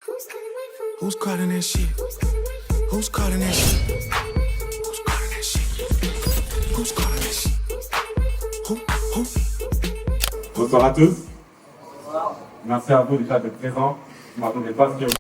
Who's calling that shit? Who's calling that shit? Who's calling that shit? Who's calling that shit? Who? Bonsoir à tous. Merci à vous d'être présents. Je ne m'attendais pas à ce que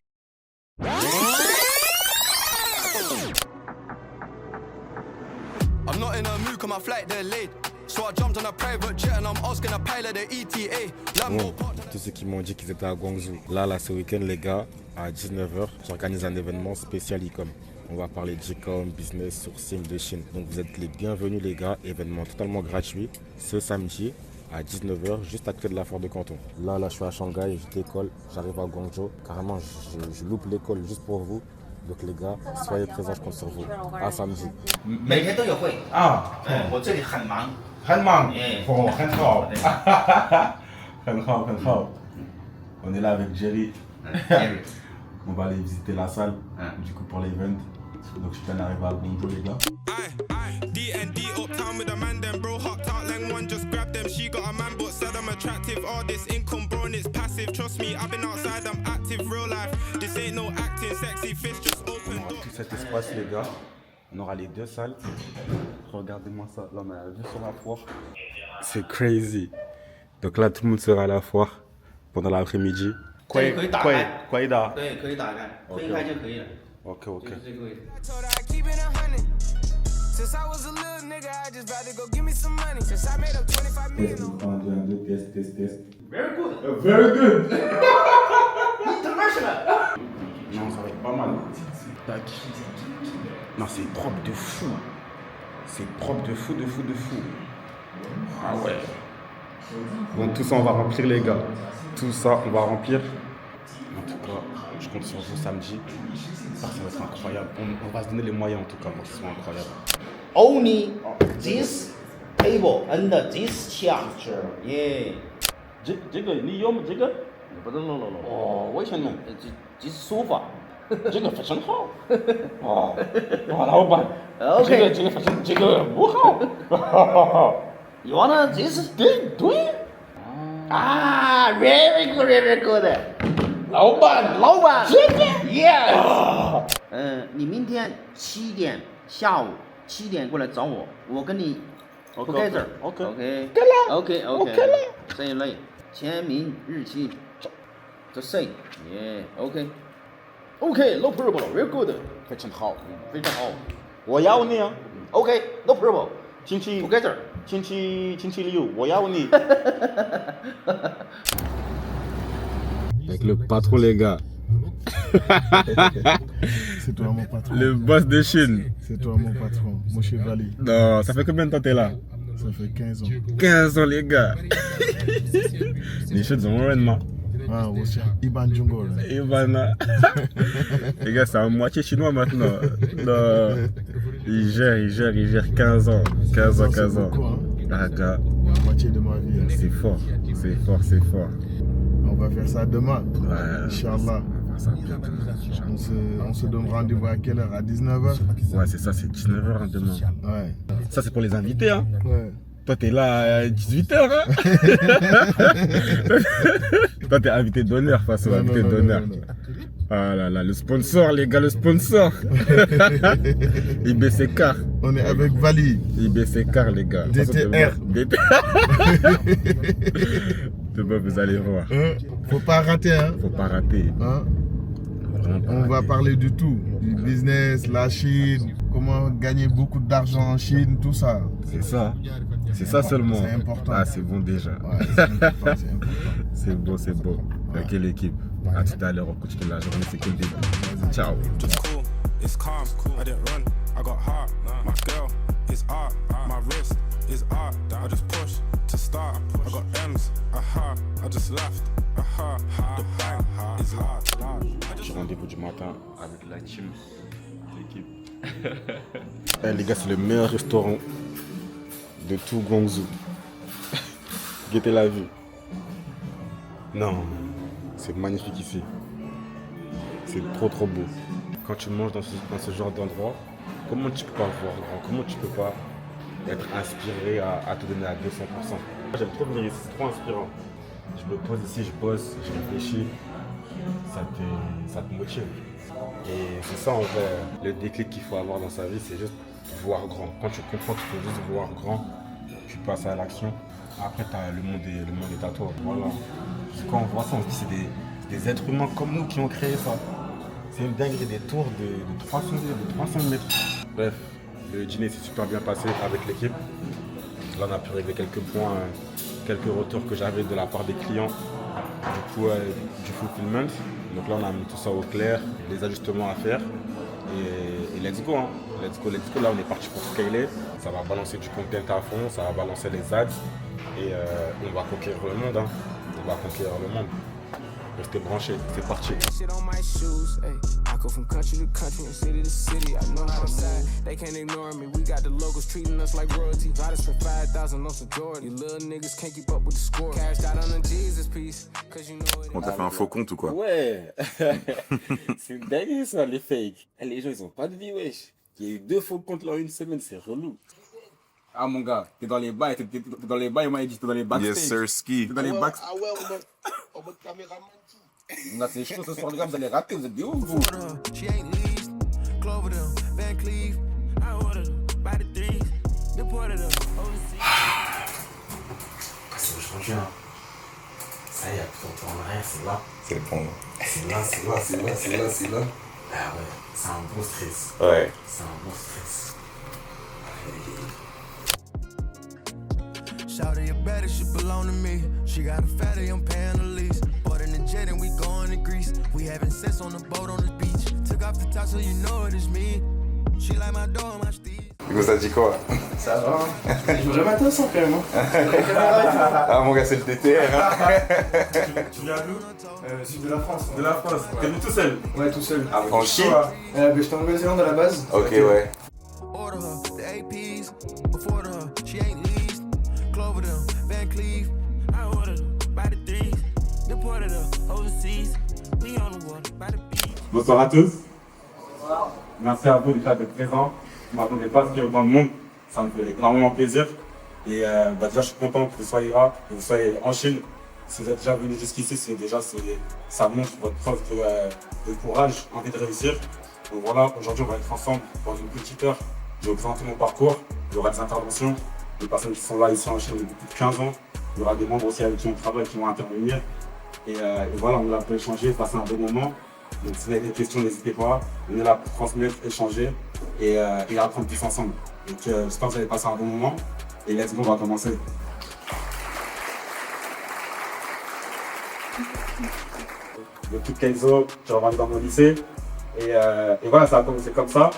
I'm not in a mood, cause my flight delayed. So I jumped on a private jet and I'm asking a pilot the ETA. Bon, tous ceux qui m'ont dit qu'ils étaient à Guangzhou. Là, ce week-end, les gars, à 19h, j'organise un événement spécial e-com. On va parler d'e-com, business, sourcing de Chine. Donc vous êtes les bienvenus, les gars. Événement totalement gratuit ce samedi à 19h, juste à côté de la foire de Canton. Là, je suis à Shanghai, je décolle, j'arrive à Guangzhou. Carrément, je loupe l'école juste pour vous. Donc les gars, soyez présents, je compte sur vous. À samedi. 每天都有会啊，我这里很忙，很忙，哎哦，很好，很好，很好。On est là avec Jerry. Jerry. On va aller visiter la salle, Hein. du coup pour l'event. Donc je viens d'arriver à Guangzhou, les gars. D&D uptown with a man, then bro hopped out, lang one just grabbed them. She got a man, but said I'm attractive. All this income, bro, and it's passive. Trust me, I've been outside, I'm active, real life. This ain't no acting, sexy fish just On opened aura up. tout cet espace, les gars. On aura les deux salles. Regardez-moi ça. Là, on a la vue sur la foire. C'est crazy. Donc là, tout le monde sera à la foire pendant l'après-midi. 这里可以打开，可以的。对，可以打开，推开就可以了。 OK 就是这个位置。 I told her I keep it 100. Since I was a little nigga, I just about to go give me some money. Since I made up 25 million. 1, 2, 1, 2, test. Very good. Very good. International. Non, ça va être pas mal. Tac. Non, c'est propre de fou. C'est propre de fou, de fou, de fou. Ah ouais. Bon, tout ça, on va remplir, les gars. Tout ça, on va remplir. En tout cas, je compte sur vous samedi. Ça va être incroyable. On va se donner les moyens, en tout cas, pour que ce soit incroyable. Only this table and this chair. Yeah. 这个你要吗？这个？不能弄。哦，我想弄。这是书法。这个非常好。哦，哇，老板。 OK。这个非常，这个不好。 You wanna this? 对。啊，very good, very good. 老板。老板。这个。 Yes. 你明天下午7点过来找我，我跟你 together. OK. Say late. 签名日期 to say. Yeah. OK. No problem. Very good. 非常好。非常好。我要你啊。 OK. No problem. 星期 Together. 星期六，我要你。Avec le patron, les gars. C'est toi mon patron. Le boss de Chine. C'est toi mon patron, mon chevalier. Non, ça fait combien de temps t'es là? Ça fait 15 ans. 15 ans, les gars. Les choses ont vraiment. Ah, aussi. Iban Djungo. là. Ivana. Les gars, c'est à moitié chinois maintenant. Non. Il gère 15 ans. 15 ans. C'est beaucoup, hein. Ah, gars, La moitié de ma vie. hein. c'est fort. On va faire ça demain. Ouais. Inch'Allah. Ça va bientôt. On se donne rendez-vous à quelle heure? À 19h? Ouais, c'est ça, c'est 19h demain. Ouais. Ça, c'est pour les invités, hein. Ouais. Toi, t'es là à 18h, hein. Toi, t'es invité d'honneur, face au Non, invité non, non, d'honneur. non, non. Ah là là, le sponsor, les gars, le sponsor. IBC Car. On est avec Vali. IBC Car, les gars. DTR. Demain, vous allez voir. Hein? Faut pas rater, hein? Faut pas rater. Hein? Vraiment pas On va rater. parler de tout. Du business, la Chine, comment gagner beaucoup d'argent en Chine, tout ça. C'est ça. C'est ça seulement. C'est important. Ah, c'est bon déjà. Ouais, c'est important, c'est important. C'est beau. Ok, l'équipe. À tout à l'heure, on continue la journée, c'est que le début. Ciao. Just cool, it's calm. I didn't run, I got heart. My girl is art, my wrist is art. I just push to start. I got M's, aha. I just laughed, aha. The bang is large. J'ai rendez-vous du matin avec la team, l'équipe. Eh, les gars, c'est le meilleur restaurant de tout Guangzhou. Guettez la vue. Non, c'est magnifique ici. C'est trop beau. Quand tu manges dans ce genre d'endroit, comment tu peux pas voir grand? Comment tu peux pas être inspiré à te donner à 200%? J'aime trop venir ici, c'est trop inspirant. Je me pose ici, je bosse, je réfléchis. Ça ça te motive. Et c'est ça en vrai, le déclic qu'il faut avoir dans sa vie, c'est juste voir grand. Quand tu comprends qu'il faut juste voir grand, tu passes à l'action. Après, le monde est à toi. Voilà. Quand on voit ça, on se dit que c'est des êtres humains comme nous qui ont créé ça. C'est une dinguerie, des tours de 300 mètres. Bref, le dîner s'est super bien passé avec l'équipe. Là, on a pu régler quelques points, quelques retours que j'avais de la part des clients du fulfillment. Donc là, on a mis tout ça au clair, les ajustements à faire. Et let's go, hein. Let's go. Là, on est parti pour scaler. Ça va balancer du content à fond, ça va balancer les ads. Et on va conquérir le monde, hein. On va conquérir le monde. Restez branchés, c'est parti. Shit on my shoes, ayy. I go from country to country and city to city. I know how to move. They can't ignore me. We got the locals treating us like royalty. Riders for 5,000 on some Jordan. You little niggas can't keep up with the score. Cashed out on the Jesus piece. Cause you know it. On t'a fait un faux compte ou quoi? Ouais. C'est une dinguerie ça, les fakes. Eh, les gens, ils ont pas de vie, wesh. Il y a eu 2 faux comptes là en une semaine, c'est relou. Ah mon gars, t'es dans les bails, t'es dans les bails, moi il dit t'es dans les backstage. Yes sir, ski. T'es dans les backstage. Ah ouais, en mode caméraman. Là c'est chaud ce soir les gars, vous allez rater, vous êtes des ouf vous. She ain't leased. Clover them, Van Cleef. I ordered them by the threes. Deported them overseas. C'est aujourd'hui, hein. Ça y est, tout en rien, c'est là. C'est bon. C'est là. Ah ouais, c'est un bon stress. Ouais. C'est un bon stress. Shawty, your better shit belong to me. She got a fatty, I'm paying the lease. Bought in the jet and we going to Greece. We having sex on the boat on the beach. Took off the top so you know it is me. She like my door, my steed. Du coup, ça dit quoi? Ça va. Je me matin sans quand même. Ah mon gars, c'est le DTR. Tu viens d'où? Sud de la France. De la France. T'es venu tout seul? Ouais, tout seul. Franchi? Je suis en Nouvelle-Zélande à la base. Ok, ouais. Order her the APs. Before her, she ain't leased. Clover them, Van Cleef. I ordered them by the threes. Deported her overseas. We on the water by the beach. Bonsoir à tous. Merci à vous d'être présents. Je ne m'attendais pas à ce qu'il y ait autant de monde. Ça me fait énormément plaisir. Et déjà, je suis content que vous soyez là, que vous soyez en Chine. Si vous êtes déjà venu jusqu'ici, ça montre votre preuve de courage, envie de réussir. Donc voilà, aujourd'hui, on va être ensemble dans une petite heure. Je vais vous présenter mon parcours. Il y aura des interventions. Des personnes qui sont là ici en Chine depuis plus de 15 ans. Il y aura des membres aussi avec qui on travaille qui vont intervenir. Et voilà, on va peut échanger, passer un bon moment. Donc si vous avez des questions, n'hésitez pas. On est là pour transmettre, échanger et apprendre tous ensemble. Donc j'espère que vous allez passer un bon moment. Et let's go, on va commencer. Depuis Kenzo, j'ai revendu dans mon lycée. Et voilà, ça a commencé comme ça.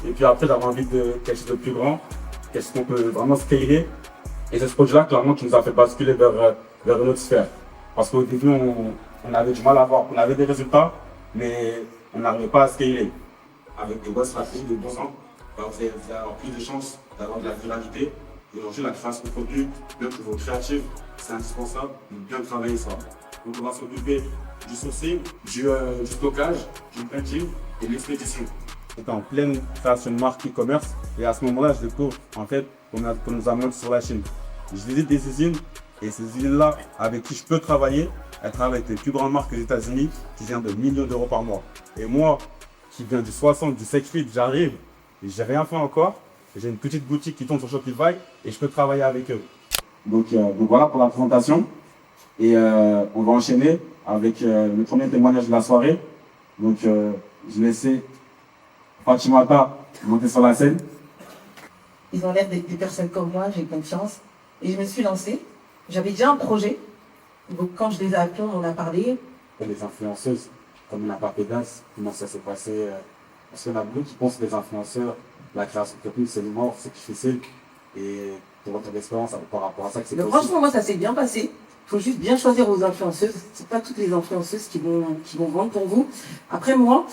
Et puis après, j'avais envie de quelque chose de plus grand, quelque chose qu'on peut vraiment scaler. Et c'est ce projet-là, clairement, qui nous a fait basculer vers une autre sphère. Parce qu'au début, on avait du mal à voir. On avait des résultats, mais on n'arrivait pas à scaler. Avec des bonnes stratégies, des bons ans, vous allez avoir plus de chances d'avoir de la viralité. Et aujourd'hui, la création de contenu, même pour vos créatifs, c'est indispensable de bien travailler ça. Donc on va s'occuper du sourcing, du stockage, du printing et de l'expédition. J'étais en pleine création de marque e-commerce et à ce moment-là, je découvre en fait qu'on nous amène sur la Chine. Je visite des usines et ces usines-là, avec qui je peux travailler, elles travaillent avec les plus grandes marques aux États-Unis qui gagnent de millions d'euros par mois. Et moi, qui viens du 60, du 7-8, j'arrive et j'ai rien fait encore. J'ai une petite boutique qui tourne sur Shopify et je peux travailler avec eux. Donc voilà pour la présentation. Et on va enchaîner avec le premier témoignage de la soirée. Donc je laissais Fatimata monter sur la scène. Ils ont l'air d'être des personnes comme moi, j'ai confiance. Et je me suis lancée. J'avais déjà un projet. Donc quand je les ai appelés, on en a parlé. Les influenceuses, comme on n'a pas pédasse, comment ça s'est passé parce qu'il y en a beaucoup qui pensent que les influenceurs, la création de contenu, c'est mort, c'est difficile. Et pour votre expérience par rapport à ça, que c'est possible. Franchement, moi, ça s'est bien passé. Il faut juste bien choisir vos influenceuses. C'est pas toutes les influenceuses qui vont vendre pour vous. Après, moi,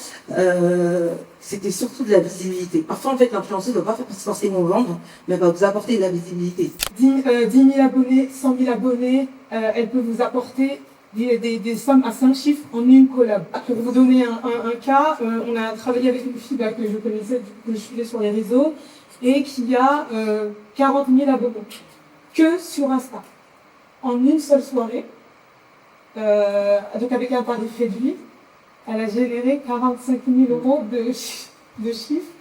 c'était surtout de la visibilité. Parfois, en fait, l'influenceuse ne va pas forcément vendre, mais elle va vous apporter de la visibilité. 10 000 abonnés, 100 000 abonnés, elle peut vous apporter des sommes à 5 chiffres en une collab. Pour vous donner un cas, on a travaillé avec une fille que je connaissais, que je suivais sur les réseaux, et qui a 40 000 abonnés, que sur Insta, en une seule soirée, donc avec un tarif réduit. elle a généré 45 000 euros de chiffre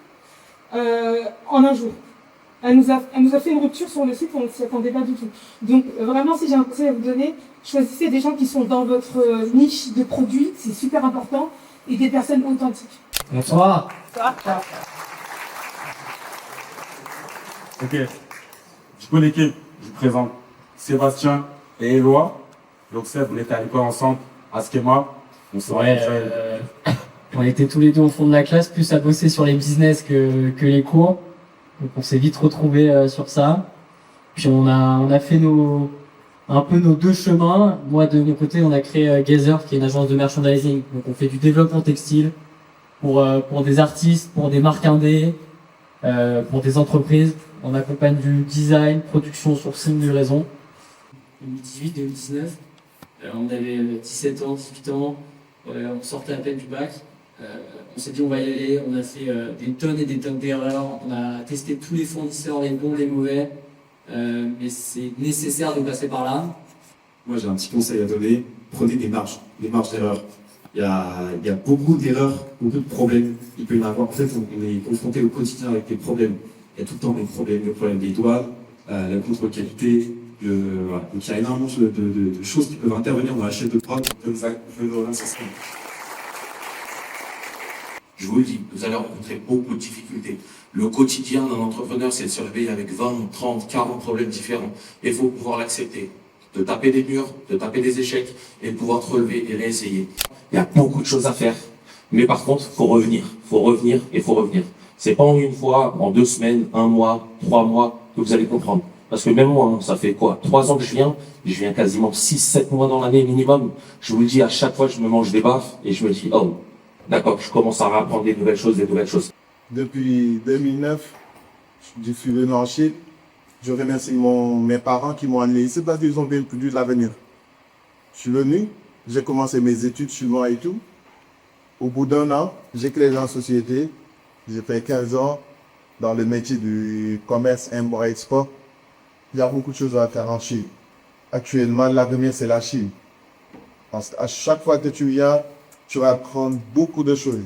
en un jour. Elle nous a fait une rupture sur le site, on ne s'y attendait pas du tout. Donc vraiment, si j'ai un conseil à vous donner, choisissez des gens qui sont dans votre niche de produits, c'est super important, et des personnes authentiques. Bonsoir. Ok. Du coup, l'équipe, je vous présente Sébastien et Éloi. Donc, Seb, on était à l'école ensemble, à Schema. On était tous les deux au fond de la classe, plus à bosser sur les business que les cours. Donc, on s'est vite retrouvés sur ça. Puis, on a fait un peu nos deux chemins. Moi, de mon côté, on a créé Gazer, qui est une agence de merchandising. Donc, on fait du développement textile pour des artistes, pour des marques indés, pour des entreprises. On accompagne du design, production, sourcing, livraison. 2018-2019, on avait 17 ans, 18 ans, on sortait à peine du bac. On s'est dit on va y aller, on a fait des tonnes et des tonnes d'erreurs, on a testé tous les fournisseurs, les bons, les mauvais, mais c'est nécessaire de passer par là. Moi j'ai un petit conseil à donner, prenez des marges d'erreur. Il y a beaucoup d'erreurs, beaucoup de problèmes, il peut y en avoir. En fait, on est confronté au quotidien avec des problèmes. Il y a tout le temps des problèmes, le problème des douanes, la contre-qualité, voilà. Donc il y a énormément de choses qui peuvent intervenir dans la chaîne de prod. Je vous le dis, vous allez rencontrer beaucoup de difficultés. Le quotidien d'un entrepreneur, c'est de se réveiller avec 20, 30, 40 problèmes différents. Et il faut pouvoir l'accepter. De taper des murs, de taper des échecs, et de pouvoir te relever et réessayer. Il y a beaucoup de choses à faire. Mais par contre, faut revenir et faut revenir. C'est pas en une fois, en 2 semaines, 1 mois, 3 mois que vous allez comprendre. Parce que même moi, ça fait quoi, 3 ans que je viens quasiment 6-7 mois dans l'année minimum. Je vous le dis, à chaque fois, je me mange des baffes et je me dis, oh, d'accord, je commence à apprendre des nouvelles choses. Depuis 2009, je suis venu en Chine. Je remercie mes parents qui m'ont amené ici parce qu'ils ont vu de l'avenir. Je suis venu, j'ai commencé mes études chinois et tout. Au bout d'1 an, j'ai créé une société. J'ai fait 15 ans dans le métier du commerce import-export. Il y a beaucoup de choses à faire en Chine. Actuellement, l'avenir, c'est la Chine. Parce qu'à chaque fois que tu viens, tu vas apprendre beaucoup de choses.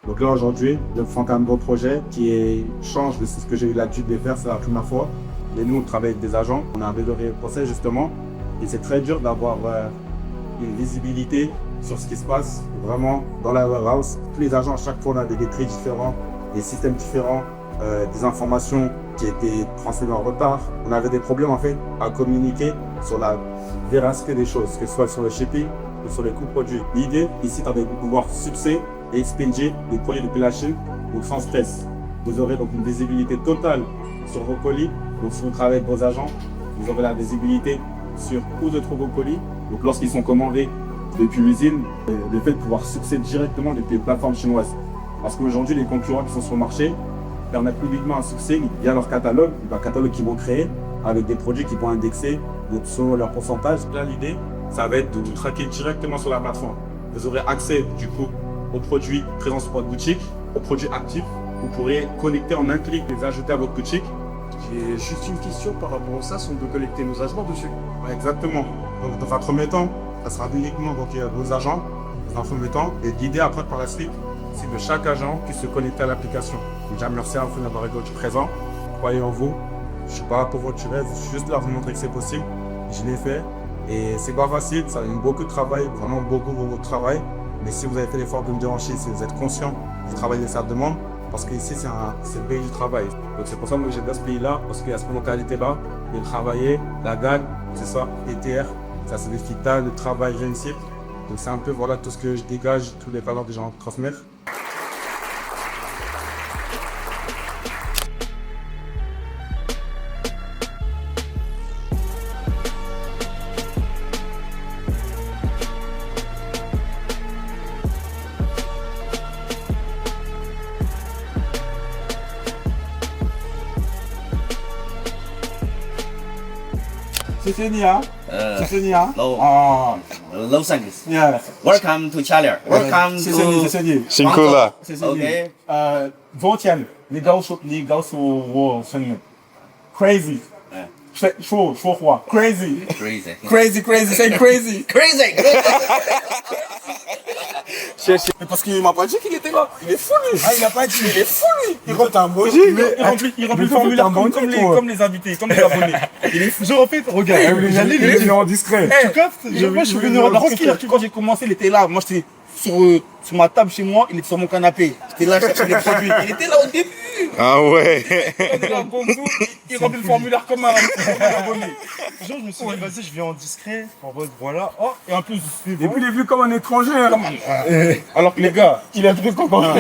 Donc là, aujourd'hui, je prends un beau projet qui change de ce que j'ai eu l'habitude de faire, c'est la première fois. Et nous, on travaille avec des agents, on a amélioré le procès justement. Et c'est très dur d'avoir une visibilité sur ce qui se passe vraiment dans la warehouse. Tous les agents, à chaque fois, on avait des prix différents, des systèmes différents, des informations qui étaient transférées en retard. On avait des problèmes en fait à communiquer sur la véracité des choses, que ce soit sur le shipping ou sur les coûts produits. L'idée ici, c'est de pouvoir succès et expenger les produits depuis la Chine, donc sans stress. Vous aurez donc une visibilité totale sur vos colis. Donc si vous travaillez avec vos agents, vous aurez la visibilité sur où se trouvent vos colis. Donc lorsqu'ils sont commandés depuis l'usine, le fait de pouvoir succéder directement depuis les plateformes chinoises. Parce qu'aujourd'hui, les concurrents qui sont sur le marché permettent uniquement un succès via leur catalogue qu'ils vont créer avec des produits qui vont indexer selon leur pourcentage. Là, l'idée, ça va être de vous traquer directement sur la plateforme. Vous aurez accès du coup aux produits présents sur votre boutique, aux produits actifs. Vous pourrez connecter en un clic et les ajouter à votre boutique. J'ai juste une question par rapport à ça, c'est de collecter nos agents dessus. Ouais, exactement. Donc, dans un premier temps, ça sera uniquement vos agents, dans un premier temps. Et l'idée après, par la suite, c'est que chaque agent puisse se connecter à l'application. Déjà, merci à vous d'avoir répondu présent. Croyez en vous. Je ne suis pas là pour votre rêve, je suis juste là pour vous montrer que c'est possible. Je l'ai fait. Et c'est pas facile, ça demande beaucoup de travail, vraiment beaucoup de travail. Mais si vous avez fait l'effort de me déhancher, si vous êtes conscient du travail que ça demande, parce qu'ici, c'est le pays du travail. Donc c'est pour ça que j'ai dans ce pays-là, parce qu'il y a cette localité-là, de travailler, la gagne, c'est ça, ETR, ça signifie talent, le travail, réussite. Donc c'est un peu voilà tout ce que je dégage, toutes les valeurs que j'ai à transmettre. Low thanks. Yeah. Welcome to China. Welcome to. 辛苦了。OK。昨天你告诉我声音 ，crazy。说话 ，crazy。Crazy. Crazy, say crazy. Crazy. Mais parce qu'il m'a pas dit qu'il était là. Il est fou lui. Ah, il a pas dit. Il est fou lui. Il remplit un beau Il remplit le formulaire comme les invités, comme les abonnés. Il est fou. Genre, en fait, regarde, il est venu en discret. Tu captes? Moi, je suis venu en discret. Quand j'ai commencé, il était là. Moi, j'étais sur ma table chez moi, il était sur mon canapé. J'étais là, je cherchais les produits. Il était là au début. Ah ouais. Il remplit le formulaire comme un abonné. Genre, je me suis dit, vas-y, je viens en discret. En mode, voilà. Oh, Et en plus, et puis il est vu comme un étranger. alors que les gars, il a un truc encore.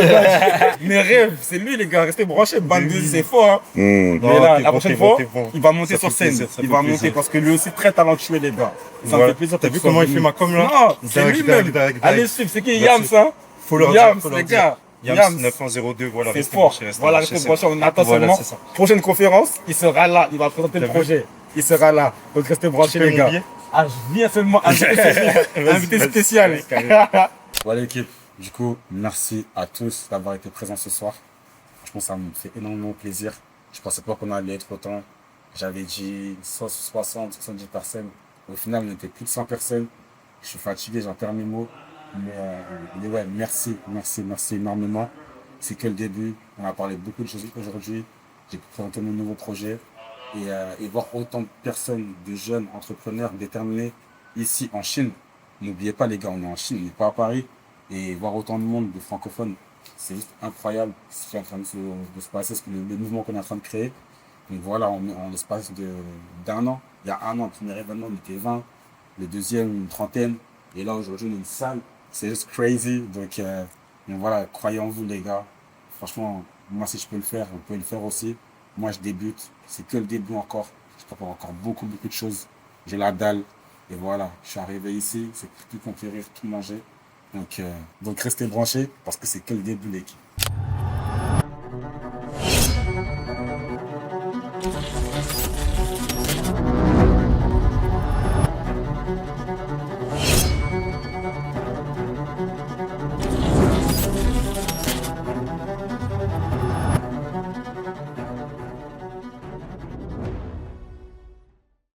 Mes rêves, c'est lui les gars, restez branchés, bande de c'est fort. Hein. Mais là, la prochaine fois, il va monter sur scène. Il va monter parce que lui aussi très talentueux les gars. Ça me fait plaisir. T'as vu comment il fait ma com là? Non, c'est lui-même. Allez suivre, c'est qui Yams hein? Faut leur Yams, dire, les gars. Yams 902, voilà. C'est fort. Voilà, restez branchés. On attend seulement. Prochaine conférence, il sera là. Il va présenter le projet. Il sera là. Donc restez branchés les gars. Ah, je viens seulement invité spécial. Voilà l'équipe, du coup, merci à tous d'avoir été présents ce soir. Franchement, ça me fait énormément plaisir. Je pensais pas qu'on allait être autant. J'avais dit 60, 70 personnes. Au final, on était plus de 100 personnes. Je suis fatigué, j'en perds mes mots. Mais ouais, merci énormément. C'est que le début. On a parlé beaucoup de choses aujourd'hui. J'ai pu présenter mon nouveau projet. Et voir autant de personnes, de jeunes entrepreneurs déterminés ici en Chine. N'oubliez pas les gars, on est en Chine, on n'est pas à Paris. Et voir autant de monde, de francophones, c'est juste incroyable ce qui est en train de se passer, le mouvement qu'on est en train de créer. Donc voilà, en l'espace d'un an, il y a un an, le premier événement, on était 20, le deuxième, une trentaine. Et là, aujourd'hui, on est une salle. C'est juste crazy. Donc voilà, croyez en vous les gars. Franchement, moi si je peux le faire, vous pouvez le faire aussi. Moi je débute, c'est que le début encore. Je prépare encore beaucoup de choses. J'ai la dalle. Et voilà, je suis arrivé ici, c'est tout conquérir, tout manger. Donc restez branchés parce que c'est que le début l'équipe.